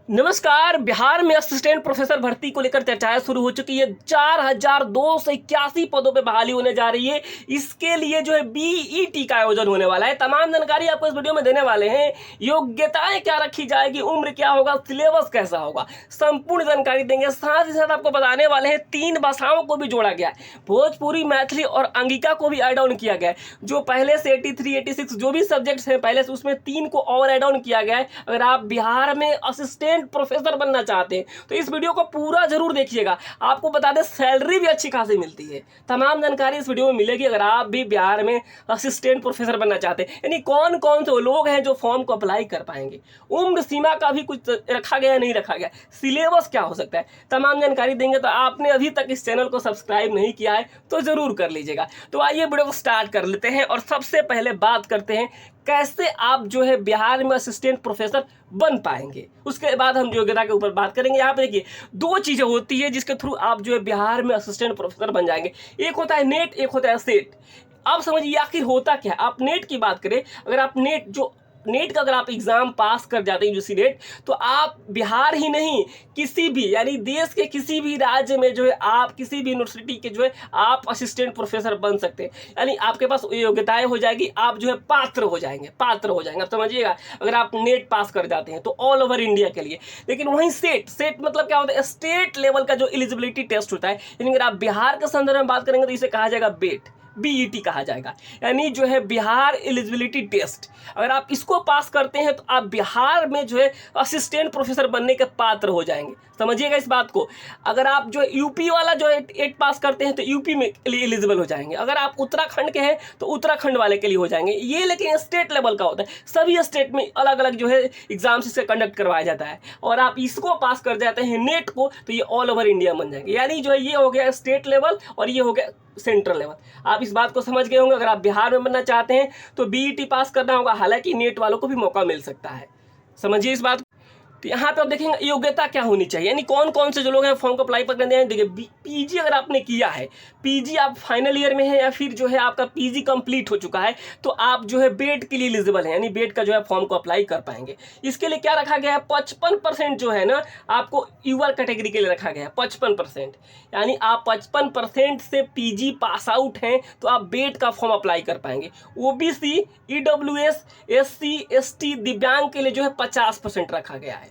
नमस्कार। बिहार में assistant professor भर्ती को लेकर चर्चाएं शुरू हो चुकी है। 4281 पदों पे बहाली होने जा रही है। इसके लिए जो है बीईटी का आयोजन होने वाला है। तमाम जानकारी आपको इस वीडियो में देने वाले हैं। योग्यताएं क्या रखी जाएगी, उम्र क्या होगा, सिलेबस कैसा होगा, संपूर्ण जानकारी देंगे। साथ ही साथ आपको बताने वाले हैं 3 भाषाओं को भी जोड़ा गया है। भोजपुरी, मैथिली और अंगिका को भी ऐड ऑन किया गया है। जो पहले से 83, 86 जो भी सब्जेक्ट्स हैं पहले से, उसमें 3 को और ऐड ऑन किया गया है। अगर आप बिहार में असिस्टेंट प्रोफेसर बनना चाहते हैं तो इस वीडियो को पूरा जरूर देखिएगा। आपको बता दें सैलरी भी अच्छी खासी मिलती है। तमाम जानकारी इस वीडियो में मिलेगी अगर आप भी बिहार में असिस्टेंट प्रोफेसर बनना चाहते हैं। यानी कौन कौन से लोग हैं जो फॉर्म को अप्लाई कर पाएंगे, उम्र सीमा का भी कुछ रखा गया नहीं रखा गया, सिलेबस क्या हो सकता है, तमाम जानकारी देंगे। तो आपने अभी तक इस चैनल को सब्सक्राइब नहीं किया है तो जरूर कर लीजिएगा। तो आइए वीडियो को स्टार्ट कर लेते हैं और सबसे पहले बात करते हैं कैसे आप जो है बिहार में असिस्टेंट प्रोफेसर बन पाएंगे। उसके बाद हम योग्यता के ऊपर बात करेंगे। यहाँ पे देखिए 2 चीजें होती है जिसके थ्रू आप जो है बिहार में असिस्टेंट प्रोफेसर बन जाएंगे। एक होता है नेट, एक होता है सेट। आप समझिए आखिर होता क्या है। आप नेट की बात करें, अगर आप नेट का अगर आप एग्जाम पास कर जाते हैं यूजी नेट, तो आप बिहार ही नहीं किसी भी यानी देश के किसी भी राज्य में जो है आप किसी भी यूनिवर्सिटी के जो है आप असिस्टेंट प्रोफेसर बन सकते हैं। यानी आपके पास योग्यताएं हो जाएगी, आप जो है पात्र हो जाएंगे। आप समझिएगा अगर आप नेट पास कर जाते हैं तो ऑल ओवर इंडिया के लिए। लेकिन वहीं सेट मतलब क्या होता है, स्टेट लेवल का जो एलिजिबिलिटी टेस्ट होता है। यानी अगर आप बिहार के संदर्भ में बात करेंगे तो इसे कहा जाएगा बीईटी कहा जाएगा। यानी जो है बिहार एलिजिबिलिटी टेस्ट। अगर आप इसको पास करते हैं तो आप बिहार में जो है असिस्टेंट प्रोफेसर बनने के पात्र हो जाएंगे। समझिएगा इस बात को। अगर आप जो है यूपी वाला जो है 8 पास करते हैं तो यूपी में लिए एलिजिबल हो जाएंगे। अगर आप उत्तराखंड के हैं तो उत्तराखंड वाले के लिए हो जाएंगे। ये लेकिन स्टेट लेवल का होता है। सभी स्टेट में अलग अलग जो है एग्जाम्स इससे कंडक्ट करवाया जाता है और आप इसको पास कर जाते हैं नेट को तो ये ऑल ओवर इंडिया बन जाएंगे। यानी जो है ये हो गया स्टेट लेवल और ये हो गया सेंट्रल लेवल। आप इस बात को समझ गए होंगे। अगर आप बिहार में बनना चाहते हैं तो बीईटी पास करना होगा। हालांकि नेट वालों को भी मौका मिल सकता है, समझिए इस बात। तो यहाँ पे आप देखेंगे योग्यता क्या होनी चाहिए। यानी कौन कौन से जो लोग हैं फॉर्म को अप्लाई करने हैं। देखिए पीजी अगर आपने किया है, पीजी आप फाइनल ईयर में है या फिर जो है आपका पीजी कंप्लीट हो चुका है तो आप जो है बेड के लिए एलिजिबल है। यानी बेड का जो है फॉर्म को अप्लाई कर पाएंगे। इसके लिए क्या रखा गया है, 55% जो है ना आपको यूआर कैटेगरी के लिए रखा गया है। 55% यानी आप 55% से पीजी पास आउट हैं तो आप बेड का फॉर्म अप्लाई कर पाएंगे। ओबीसी, ईडब्ल्यूएस, एससी, एसटी, दिव्यांग के लिए जो है 50% रखा गया है।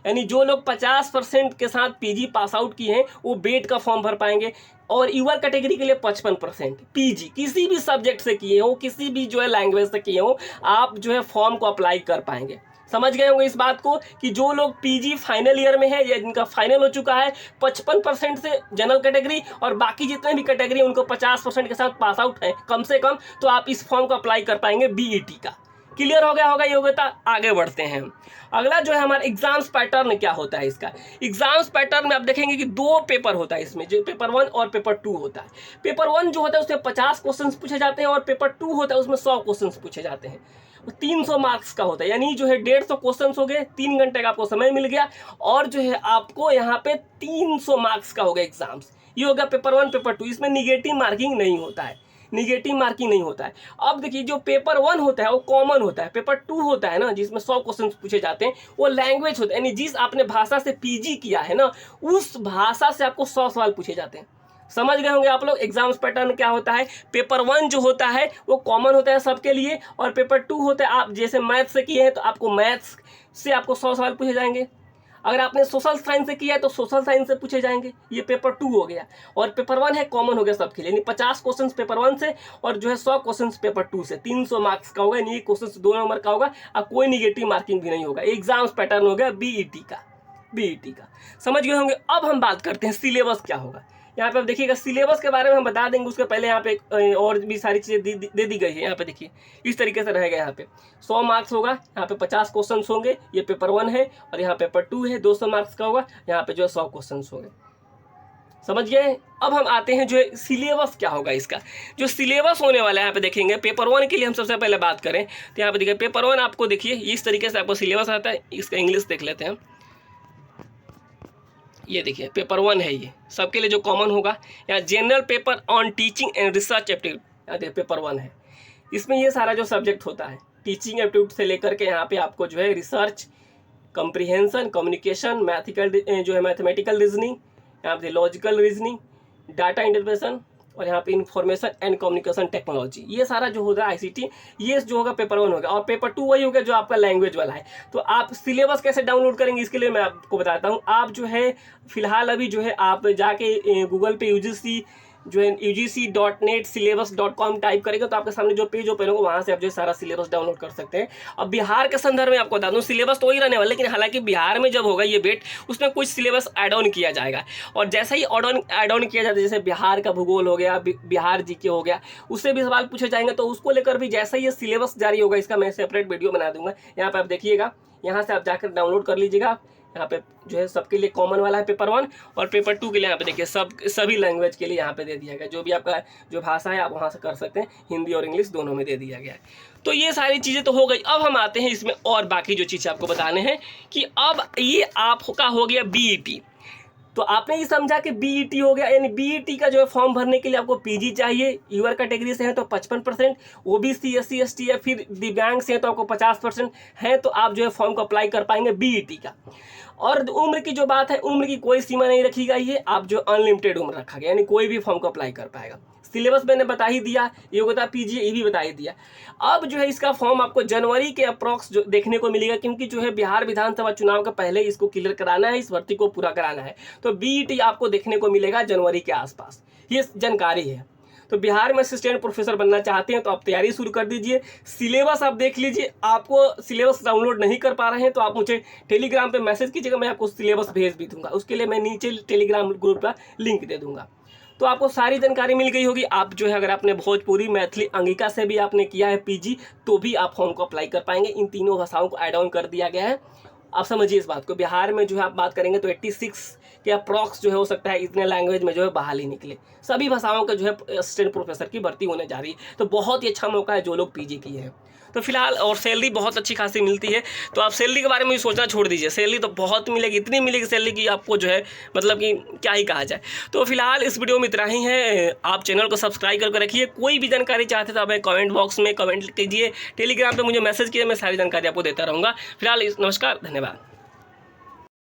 यानी जो लोग 50% के साथ पीजी पास आउट किए हैं वो बेड का फॉर्म भर पाएंगे। और यूआर कैटेगरी के लिए 55% पीजी किसी भी सब्जेक्ट से किए हो, किसी भी जो है लैंग्वेज से किए हो, आप जो है फॉर्म को अप्लाई कर पाएंगे। समझ गए होंगे इस बात को कि जो लोग पीजी फाइनल ईयर में है या जिनका फाइनल हो चुका है 55% से जनरल कैटेगरी और बाकी जितने भी कैटेगरी उनको 50% के साथ पास आउट है कम से कम, तो आप इस फॉर्म को अप्लाई कर पाएंगे बीईटी का। क्लियर हो गया होगा योग्यता। आगे बढ़ते हैं। अगला जो है हमारा एग्जाम्स पैटर्न क्या होता है इसका। एग्जाम्स पैटर्न में आप देखेंगे कि 2 पेपर होता है इसमें, जो पेपर 1 और पेपर 2 होता है। पेपर 1 जो होता है उसमें 50 क्वेश्चन पूछे जाते हैं और पेपर 2 होता है उसमें 100 क्वेश्चन पूछे जाते हैं। 300 मार्क्स का होता है। यानी जो है 150 क्वेश्चन हो गए, 3 घंटे का आपको समय मिल गया और जो है आपको यहाँ पे 300 मार्क्स का हो गया एग्जाम्स। ये हो गया पेपर 1 पेपर 2। इसमें निगेटिव मार्किंग नहीं होता है, अब देखिए जो पेपर 1 होता है वो कॉमन होता है। पेपर 2 होता है ना जिसमें 100 क्वेश्चन पूछे जाते हैं, वो लैंग्वेज होता है। यानी जिस आपने भाषा से पीजी किया है ना उस भाषा से आपको 100 सवाल पूछे जाते हैं। समझ गए होंगे आप लोग एग्जाम्स पैटर्न क्या होता है। पेपर 1 जो होता है वो कॉमन होता है सबके लिए और पेपर 2 होता है आप जैसे मैथ्स से किए हैं तो आपको मैथ्स से आपको 100 सवाल पूछे जाएंगे। अगर आपने सोशल साइंस से किया है तो सोशल साइंस से पूछे जाएंगे। ये पेपर 2 हो गया और पेपर 1 है कॉमन हो गया सबके लिए। यानी 50 क्वेश्चन पेपर 1 से और जो है 100 क्वेश्चन पेपर 2 से, 300 मार्क्स का होगा। यानी क्वेश्चन 2 नंबर का होगा और कोई निगेटिव मार्किंग भी नहीं होगा। एग्जाम्स पैटर्न हो गया बीईटी का। समझ गए होंगे। अब हम बात करते हैं सिलेबस क्या होगा। यहाँ पे आप देखिएगा सिलेबस के बारे में हम बता देंगे। उसके पहले यहाँ पे और भी सारी चीज़ें दे दी गई है। यहाँ पे देखिए इस तरीके से रहेगा। यहाँ पे 100 मार्क्स होगा, यहाँ पे 50 क्वेश्चन होंगे। ये पेपर 1 है और यहाँ पेपर 2 है, 200 मार्क्स का होगा। यहाँ पे जो है 100 क्वेश्चन होंगे। समझ गए। अब हम आते हैं जो है सिलेबस क्या होगा इसका। जो सिलेबस होने वाला है यहाँ पे देखेंगे पेपर 1 के लिए हम सबसे पहले बात करें तो यहाँ पे देखिए पेपर 1 आपको देखिए इस तरीके से आपको सिलेबस आता है। इसका इंग्लिश देख लेते हैं। ये देखिए पेपर 1 है, ये सबके लिए जो कॉमन होगा। यहाँ general paper on teaching and research aptitude, यहाँ देखिए पेपर 1 है। इसमें ये सारा जो सब्जेक्ट होता है टीचिंग एप्टीट्यूड से लेकर के यहाँ पे आपको जो है रिसर्च कंप्रीहेंशन, कम्युनिकेशन, जो है मैथमेटिकल रीजनिंग, यहाँ पे लॉजिकल रीजनिंग, डाटा इंटरप्रेशन, और यहाँ पे इंफॉर्मेशन एंड कम्युनिकेशन टेक्नोलॉजी। ये सारा जो होगा आईसीटी, ये जो होगा पेपर 1 होगा। और पेपर 2 वही होगा जो आपका लैंग्वेज वाला है। तो आप सिलेबस कैसे डाउनलोड करेंगे इसके लिए मैं आपको बताता हूँ। आप जो है फिलहाल अभी जो है आप जाके गूगल पे UGC जो है UGC.net/syllabus.com टाइप करेंगे तो आपके सामने जो पेज ओपन होगा वहाँ से आप जो सारा सिलेबस डाउनलोड कर सकते हैं। अब बिहार के संदर्भ में आपको बता दूँ सिलेबस तो वही रहने वाला, लेकिन हालांकि बिहार में जब होगा ये बेट उसमें कुछ सिलेबस ऐड ऑन किया जाएगा। और जैसा ही ऐड ऑन किया जाता है, जैसे बिहार का भूगोल हो गया, बिहार GK हो गया, उससे भी सवाल पूछे जाएंगे। तो उसको लेकर भी जैसा ही ये सिलेबस जारी होगा इसका मैं सेपरेट वीडियो बना दूंगा। यहाँ पर आप देखिएगा, यहाँ से आप जाकर डाउनलोड कर लीजिएगा। यहाँ पे जो है सबके लिए कॉमन वाला है पेपर 1, और पेपर 2 के लिए यहाँ पे देखिए सभी लैंग्वेज के लिए यहाँ पे दे दिया गया। जो भी आपका जो भाषा है आप वहाँ से कर सकते हैं, हिंदी और इंग्लिश दोनों में दे दिया गया है। तो ये सारी चीज़ें तो हो गई। अब हम आते हैं इसमें और बाकी जो चीज़ें आपको बताने हैं कि अब ये आपका हो गया BET। तो आपने ये समझा कि BET हो गया, यानी BET का जो है फॉर्म भरने के लिए आपको PG चाहिए। यूआर कैटेगरी से है तो 55%, OBC SC ST या फिर दिव्यांग से है तो आपको 50% है, तो आप जो है फॉर्म को अप्लाई कर पाएंगे BET का। और उम्र की जो बात है, उम्र की कोई सीमा नहीं रखी गई है, आप जो अनलिमिटेड उम्र रखा गया, यानी कोई भी फॉर्म को अप्लाई कर पाएगा। सिलेबस मैंने बता ही दिया, योग्यता PG ये भी बता ही दिया। अब जो है इसका फॉर्म आपको जनवरी के अप्रॉक्स जो देखने को मिलेगा, क्योंकि जो है बिहार विधानसभा चुनाव के पहले इसको क्लियर कराना है, इस भर्ती को पूरा कराना है। तो BET आपको देखने को मिलेगा जनवरी के आसपास, ये जानकारी है। तो बिहार में असिस्टेंट प्रोफेसर बनना चाहते हैं तो आप तैयारी शुरू कर दीजिए। सिलेबस आप देख लीजिए, आपको सिलेबस डाउनलोड नहीं कर पा रहे हैं तो आप मुझे टेलीग्राम पे मैसेज कीजिएगा, मैं आपको सिलेबस भेज भी दूंगा। उसके लिए मैं नीचे टेलीग्राम ग्रुप का लिंक दे दूंगा। तो आपको सारी जानकारी मिल गई होगी। आप जो है अगर आपने भोजपुरी, मैथिली, अंगिका से भी आपने किया है PG तो भी आप फॉर्म को अप्लाई कर पाएंगे। इन तीनों भाषाओं को ऐड ऑन कर दिया गया है। आप समझिए इस बात को। बिहार में जो है आप बात करेंगे तो 86 के अप्रॉक्स जो है हो सकता है इतने लैंग्वेज में जो है बहाली निकले। सभी भाषाओं के जो है असिस्टेंट प्रोफेसर की भर्ती होने जा रही है, तो बहुत ही अच्छा मौका है जो लोग PG किए हैं। तो फिलहाल और सैलरी बहुत अच्छी खासी मिलती है, तो आप सैलरी के बारे में भी सोचना छोड़ दीजिए। सैलरी तो बहुत मिलेगी, इतनी मिलेगी सैलरी की आपको जो है मतलब कि क्या ही कहा जाए। तो फिलहाल इस वीडियो में इतना ही है। आप चैनल को सब्सक्राइब करके रखिए। कोई भी जानकारी चाहते तो आप कमेंट बॉक्स में कमेंट कीजिए, टेलीग्राम पर मुझे मैसेज कीजिए, मैं सारी जानकारी आपको देता रहूँगा। फिलहाल नमस्कार, धन्यवाद।